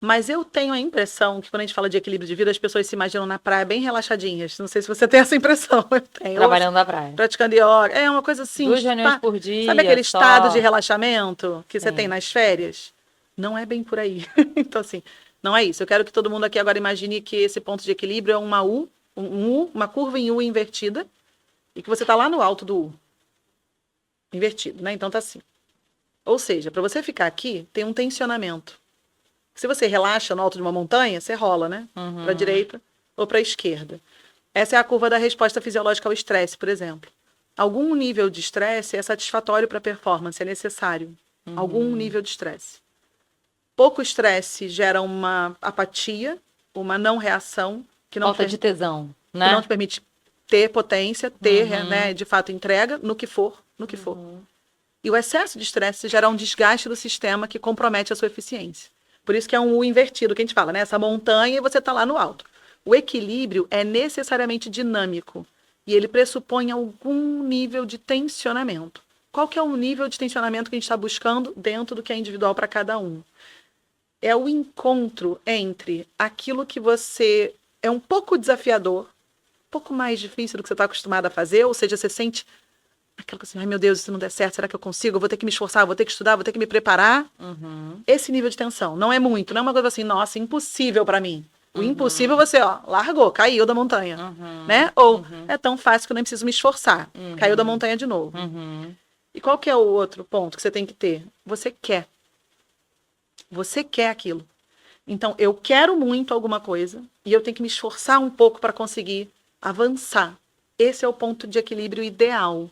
Mas eu tenho a impressão que quando a gente fala de equilíbrio de vida, as pessoas se imaginam na praia bem relaxadinhas. Não sei se você tem essa impressão. Eu tenho. Ou Trabalhando na praia. praticando yoga. É uma coisa assim. 2 reuniões por Sabe dia, aquele estado de só. relaxamento que você tem Sim. nas férias? Não é bem por aí. Então, assim, não é isso. Eu quero que todo mundo aqui agora imagine que esse ponto de equilíbrio é uma U, uma curva em U invertida, e que você está lá no alto do U. Invertido, né? Então tá assim. Ou seja, para você ficar aqui, tem um tensionamento. Se você relaxa no alto de uma montanha, você rola, né? Para a Uhum. direita ou para a esquerda. Essa é a curva da resposta fisiológica ao estresse, por exemplo. Algum nível de estresse é satisfatório para a performance, é necessário. Algum Uhum. nível de estresse. Pouco estresse gera uma apatia, uma não reação, Falta de tesão, que não né? te permite ter potência, ter, né, Uhum. de fato, entrega no que for, no que for. Uhum. E o excesso de estresse gera um desgaste do sistema que compromete a sua eficiência. Por isso que é um U invertido que a gente fala, né? Essa montanha e você está lá no alto. O equilíbrio é necessariamente dinâmico e ele pressupõe algum nível de tensionamento. Qual que é o nível de tensionamento que a gente está buscando dentro do que é individual para cada um? É o encontro entre aquilo que você é um pouco desafiador, um pouco mais difícil do que você está acostumado a fazer, ou seja, você sente aquela coisa assim, ai meu Deus, se não der certo, será que eu consigo? Eu vou ter que me esforçar, eu vou ter que estudar, vou ter que me preparar. Uhum. Esse nível de tensão não é muito, não é uma coisa assim, nossa, impossível para mim. O impossível Uhum. você, ó, largou, caiu da montanha, né? Uhum. Ou Uhum. é tão fácil que eu nem preciso me esforçar, caiu da Uhum. montanha de novo. Uhum. E qual que é o outro ponto que você tem que ter? Você quer aquilo. Então, eu quero muito alguma coisa e eu tenho que me esforçar um pouco para conseguir avançar. Esse é o ponto de equilíbrio ideal.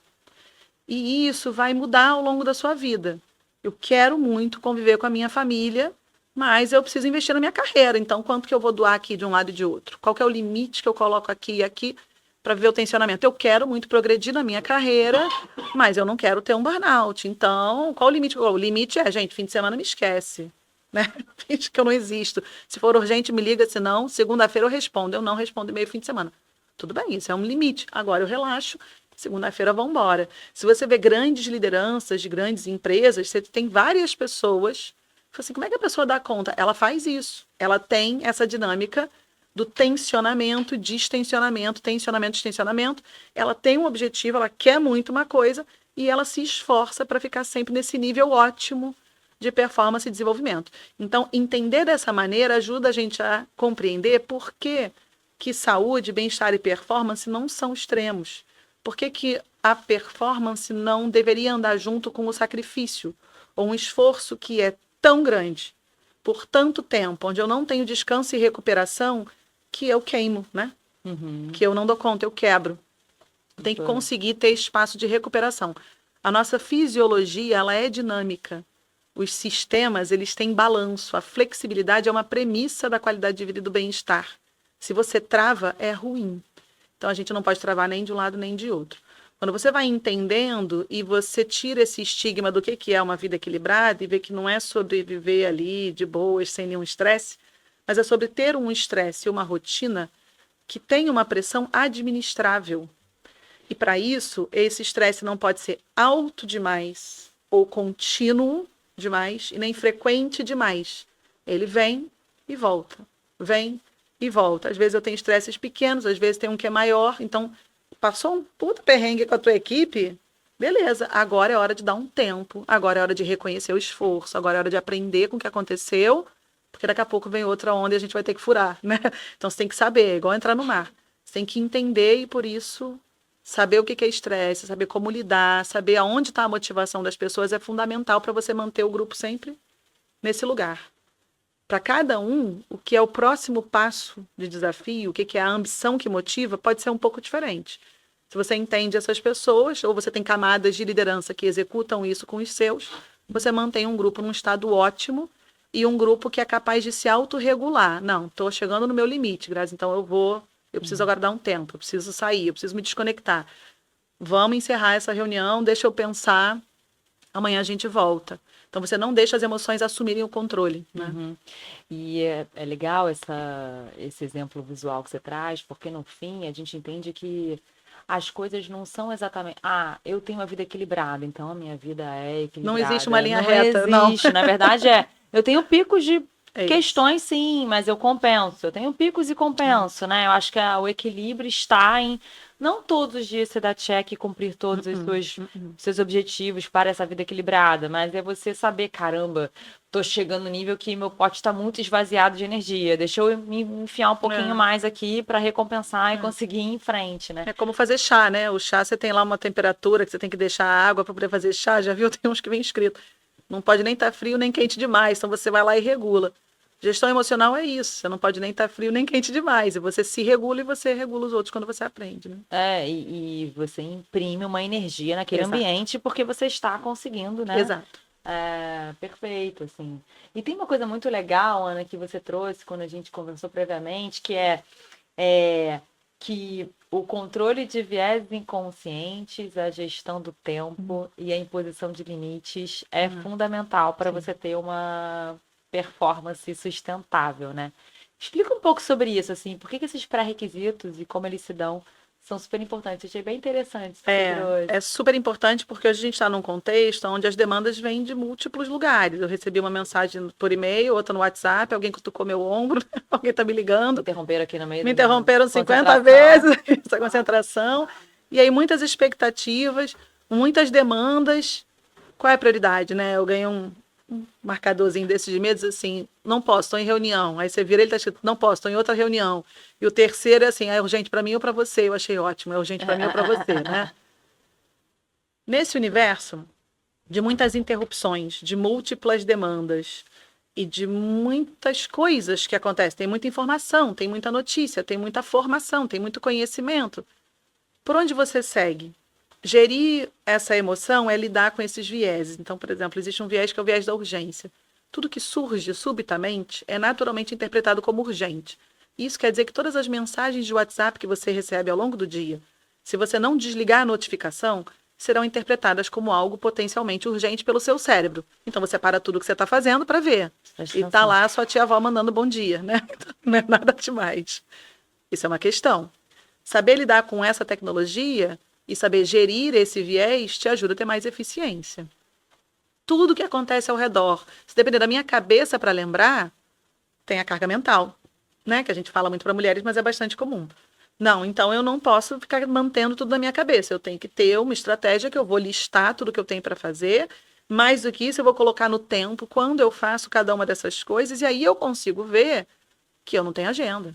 E isso vai mudar ao longo da sua vida. Eu quero muito conviver com a minha família, mas eu preciso investir na minha carreira. Então, quanto que eu vou doar aqui de um lado e de outro? Qual que é o limite que eu coloco aqui e aqui para ver o tensionamento? Eu quero muito progredir na minha carreira, mas eu não quero ter um burnout. Então, qual o limite? O limite é, gente, fim de semana me esquece. Né? Finge que eu não existo. Se for urgente, me liga, se não, segunda-feira eu respondo. Eu não respondo e-mail fim de semana. Tudo bem, isso é um limite. Agora eu relaxo, segunda-feira vamos embora. Se você vê grandes lideranças de grandes empresas, você tem várias pessoas. Assim, como é que a pessoa dá conta? Ela faz isso. Ela tem essa dinâmica do tensionamento, distensionamento, tensionamento, distensionamento. Ela tem um objetivo, ela quer muito uma coisa e ela se esforça para ficar sempre nesse nível ótimo de performance e desenvolvimento. Então, entender dessa maneira ajuda a gente a compreender por que saúde, bem-estar e performance não são extremos. Por que a performance não deveria andar junto com o sacrifício ou um esforço que é tão grande por tanto tempo, onde eu não tenho descanso e recuperação, que eu queimo, né? Uhum. Que eu não dou conta, eu quebro. Tem que Isso é. conseguir ter espaço de recuperação. A nossa fisiologia, ela é dinâmica. Os sistemas, eles têm balanço. A flexibilidade é uma premissa da qualidade de vida e do bem-estar. Se você trava, é ruim. Então a gente não pode travar nem de um lado nem de outro. Quando você vai entendendo e você tira esse estigma do que é uma vida equilibrada e vê que não é sobre viver ali de boas, sem nenhum estresse, mas é sobre ter um estresse e uma rotina que tem uma pressão administrável. E para isso, esse estresse não pode ser alto demais ou contínuo demais e nem frequente demais. Ele vem e volta, vem e volta. Às vezes eu tenho estresses pequenos, às vezes tem um que é maior. Então, passou um puta perrengue com a tua equipe, beleza, agora é hora de dar um tempo, agora é hora de reconhecer o esforço, agora é hora de aprender com o que aconteceu, porque daqui a pouco vem outra onda e a gente vai ter que furar, né? Então você tem que saber, é igual entrar no mar. Você tem que entender e, por isso, saber o que é estresse, saber como lidar, saber aonde está a motivação das pessoas é fundamental para você manter o grupo sempre nesse lugar. Para cada um, o que é o próximo passo de desafio, o que é a ambição que motiva, pode ser um pouco diferente. Se você entende essas pessoas, ou você tem camadas de liderança que executam isso com os seus, você mantém um grupo num estado ótimo e um grupo que é capaz de se autorregular. Não, estou chegando no meu limite, Grazi, então eu preciso agora dar um tempo, eu preciso sair, eu preciso me desconectar. Vamos encerrar essa reunião, deixa eu pensar, amanhã a gente volta. Então você não deixa as emoções assumirem o controle, né? Uhum. E é legal esse exemplo visual que você traz, porque no fim a gente entende que as coisas não são exatamente. Ah, eu tenho uma vida equilibrada, então a minha vida é Não existe uma equilibrada. linha Não reta, não. existe. Na verdade, eu tenho picos de É isso. Questões, sim, mas eu compenso. Eu tenho picos e compenso, né? Eu acho que o equilíbrio está em não todos os dias você dar check e cumprir todos os seus objetivos para essa vida equilibrada, mas é você saber, caramba, tô chegando no nível que meu pote está muito esvaziado de energia. Deixa eu me enfiar um pouquinho mais aqui para recompensar e conseguir ir em frente, né? É como fazer chá, né? O chá, você tem lá uma temperatura que você tem que deixar a água para poder fazer chá. Já viu? Tem uns que vem escrito. Não pode nem estar frio nem quente demais. Então você vai lá e regula. Gestão emocional é isso. Você não pode nem estar frio nem quente demais. E você se regula e você regula os outros quando você aprende, né? E você imprime uma energia naquele Exato. ambiente porque você está conseguindo, né? Exato. Perfeito, assim. E tem uma coisa muito legal, Ana, que você trouxe quando a gente conversou previamente, que é que o controle de viés inconscientes, a gestão do tempo e a imposição de limites é fundamental para você ter uma performance sustentável, né? Explica um pouco sobre isso, assim, por que esses pré-requisitos e como eles se dão são super importantes. Eu achei bem interessante isso que você trouxe. É super importante porque hoje a gente está num contexto onde as demandas vêm de múltiplos lugares. Eu recebi uma mensagem por e-mail, outra no WhatsApp, alguém cutucou meu ombro, alguém está me ligando. Me interromperam aqui no meio Me da interromperam 50 vezes essa concentração. E aí muitas expectativas, muitas demandas. Qual é a prioridade, né? Eu ganhei um marcadorzinho desses de medos, assim, não posso, estou em reunião. Aí você vira, ele está escrito, não posso, estou em outra reunião. E o terceiro é assim, é urgente para mim ou para você? Eu achei ótimo, é urgente para mim ou para você, né? Nesse universo de muitas interrupções, de múltiplas demandas e de muitas coisas que acontecem, tem muita informação, tem muita notícia, tem muita formação, tem muito conhecimento. Por onde você segue? Gerir essa emoção é lidar com esses vieses. Então, por exemplo, existe um viés que é o viés da urgência. Tudo que surge subitamente é naturalmente interpretado como urgente. Isso quer dizer que todas as mensagens de WhatsApp que você recebe ao longo do dia, se você não desligar a notificação, serão interpretadas como algo potencialmente urgente pelo seu cérebro. Então você para tudo que você está fazendo para ver. E está lá a sua tia-avó mandando bom dia, né? Não é nada demais. Isso é uma questão. Saber lidar com essa tecnologia e saber gerir esse viés te ajuda a ter mais eficiência. Tudo que acontece ao redor, se depender da minha cabeça para lembrar, tem a carga mental, né? Que a gente fala muito para mulheres, mas é bastante comum. Não, então eu não posso ficar mantendo tudo na minha cabeça. Eu tenho que ter uma estratégia que eu vou listar tudo que eu tenho para fazer. Mais do que isso, eu vou colocar no tempo quando eu faço cada uma dessas coisas, e aí eu consigo ver que eu não tenho agenda,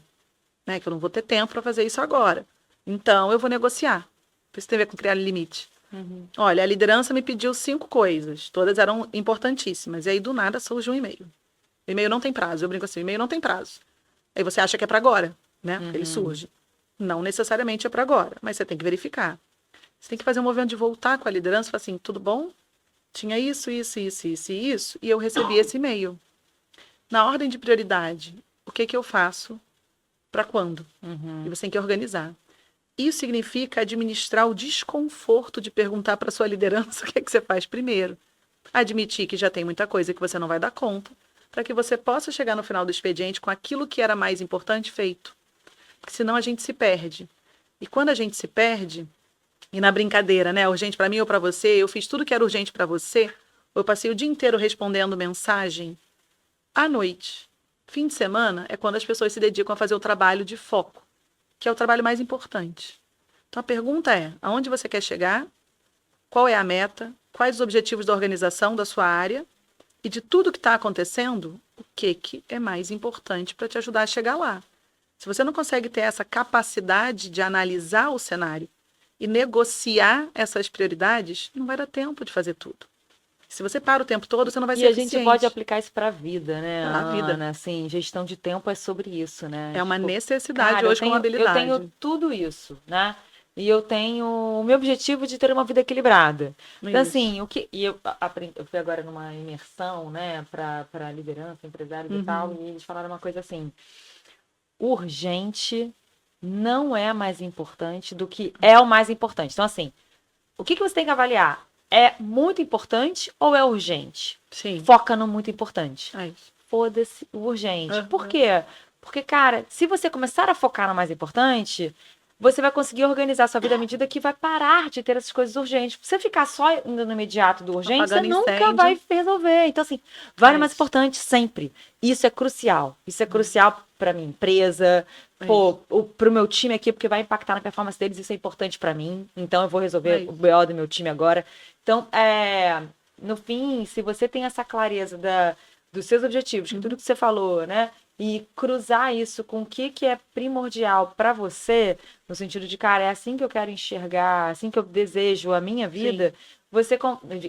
né? Que eu não vou ter tempo para fazer isso agora. Então, eu vou negociar. Isso tem a ver com criar limite. Olha, a liderança me pediu 5 coisas. Todas eram importantíssimas. E aí, do nada, surge um e-mail. O e-mail não tem prazo. Eu brinco assim, o e-mail não tem prazo. Aí você acha que é para agora, né? Porque ele surge. Não necessariamente é para agora, mas você tem que verificar. Você tem que fazer um movimento de voltar com a liderança e falar assim, tudo bom? Tinha isso, isso, isso, isso e isso, e eu recebi esse e-mail. Na ordem de prioridade, o que eu faço para quando? E você tem que organizar. Isso significa administrar o desconforto de perguntar para sua liderança o que você faz primeiro. Admitir que já tem muita coisa que você não vai dar conta, para que você possa chegar no final do expediente com aquilo que era mais importante feito. Porque senão a gente se perde. E quando a gente se perde, e na brincadeira, né, urgente para mim ou para você, eu fiz tudo que era urgente para você, eu passei o dia inteiro respondendo mensagem, à noite. Fim de semana é quando as pessoas se dedicam a fazer o trabalho de foco, que é o trabalho mais importante. Então a pergunta é, aonde você quer chegar? Qual é a meta? Quais os objetivos da organização da sua área? E de tudo que está acontecendo, o que é mais importante para te ajudar a chegar lá? Se você não consegue ter essa capacidade de analisar o cenário e negociar essas prioridades, não vai dar tempo de fazer tudo. Se você para o tempo todo, você não vai ser eficiente. E a gente pode aplicar isso para a vida, né, Pra vida. Ana? Assim, gestão de tempo é sobre isso, né? É uma Tipo, necessidade cara, hoje como habilidade. Eu tenho tudo isso, né? E eu tenho o meu objetivo de ter uma vida equilibrada. Então, assim, eu fui agora numa imersão, né, para liderança, empresários e tal, e eles falaram uma coisa assim: urgente não é mais importante do que é o mais importante. Então, assim, o que você tem que avaliar? É muito importante ou é urgente? Sim. Foca no muito importante. É isso. Foda-se o urgente. Por quê? Porque, cara, se você começar a focar no mais importante, você vai conseguir organizar a sua vida à medida que vai parar de ter essas coisas urgentes. Se você ficar só indo no imediato do urgente, você Apagando nunca incêndio. vai resolver. Então, assim, vai no É mais isso. importante sempre. Isso é crucial. Isso é crucial para minha empresa, É pô, pro meu time aqui, porque vai impactar na performance deles, isso é importante para mim. Então, eu vou É resolver isso. o BO do meu time agora. Então, no fim, se você tem essa clareza dos seus objetivos, que tudo que você falou, né? E cruzar isso com o que é primordial para você, no sentido de, cara, é assim que eu quero enxergar, assim que eu desejo a minha vida, você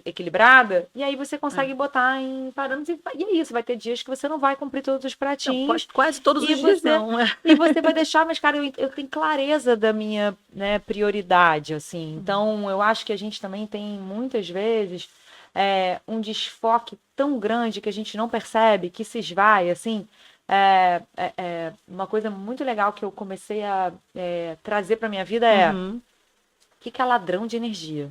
equilibrada, e aí você consegue botar em parâmetros, e é isso, vai ter dias que você não vai cumprir todos os Não, pratinhos, quase todos e os dias você, não. e você vai deixar, mas, cara, eu tenho clareza da minha, né, prioridade, assim. Então, eu acho que a gente também tem, muitas vezes, um desfoque tão grande que a gente não percebe, que se esvai, assim. Uma coisa muito legal que eu comecei a trazer para minha vida o que é ladrão de energia?